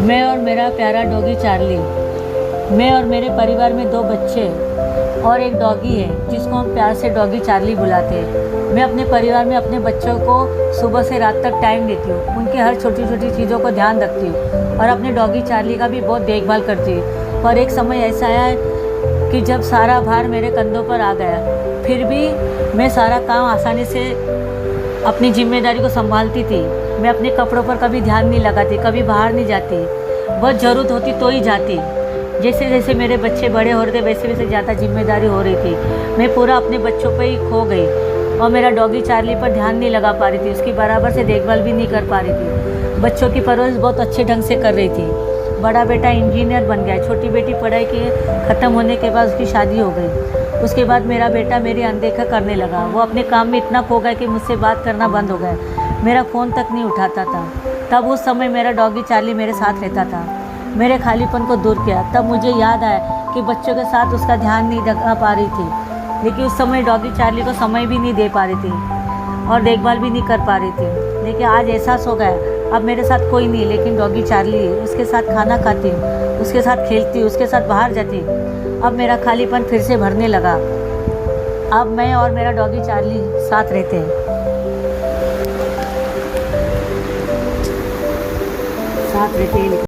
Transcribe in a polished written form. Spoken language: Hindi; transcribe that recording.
मैं और मेरा प्यारा डॉगी चार्ली। मैं और मेरे परिवार में 2 बच्चे और एक डॉगी है जिसको हम प्यार से डॉगी चार्ली बुलाते हैं। मैं अपने परिवार में अपने बच्चों को सुबह से रात तक टाइम देती हूँ, उनकी हर छोटी छोटी चीज़ों को ध्यान रखती हूँ और अपने डॉगी चार्ली का भी बहुत देखभाल करती हूँ। पर एक समय ऐसा आया है कि जब सारा भार मेरे कंधों पर आ गया, फिर भी मैं सारा काम आसानी से अपनी जिम्मेदारी को संभालती थी। मैं अपने कपड़ों पर कभी ध्यान नहीं लगाती, कभी बाहर नहीं जाती, बहुत ज़रूरत होती तो ही जाती। जैसे जैसे मेरे बच्चे बड़े हो रहे थे वैसे वैसे ज़्यादा जिम्मेदारी हो रही थी। मैं पूरा अपने बच्चों पे ही खो गई और मेरा डॉगी चार्ली पर ध्यान नहीं लगा पा रही थी, उसकी बराबर से देखभाल भी नहीं कर पा रही थी। बच्चों की परवरिश बहुत अच्छे ढंग से कर रही थी। बड़ा बेटा इंजीनियर बन गया, छोटी बेटी पढ़ाई के ख़त्म होने के बाद उसकी शादी हो गई। उसके बाद मेरा बेटा मेरी अनदेखा करने लगा। वो अपने काम में इतना खो गया कि मुझसे बात करना बंद हो गया, मेरा फ़ोन तक नहीं उठाता था। तब उस समय मेरा डॉगी चार्ली मेरे साथ रहता था, मेरे खालीपन को दूर किया। तब मुझे याद आया कि बच्चों के साथ उसका ध्यान नहीं रख पा रही थी, लेकिन उस समय डॉगी चार्ली को समय भी नहीं दे पा रही थी और देखभाल भी नहीं कर पा रही थी। लेकिन आज एहसास हो गया, अब मेरे साथ कोई नहीं लेकिन डॉगी चार्ली है। उसके साथ खाना खाती हूँ, उसके साथ खेलती हूँ, उसके साथ बाहर जाती हूँ। अब मेरा खालीपन फिर से भरने लगा। अब मैं और मेरा डॉगी चार्ली साथ रहते हैं, साथ रहते हैं।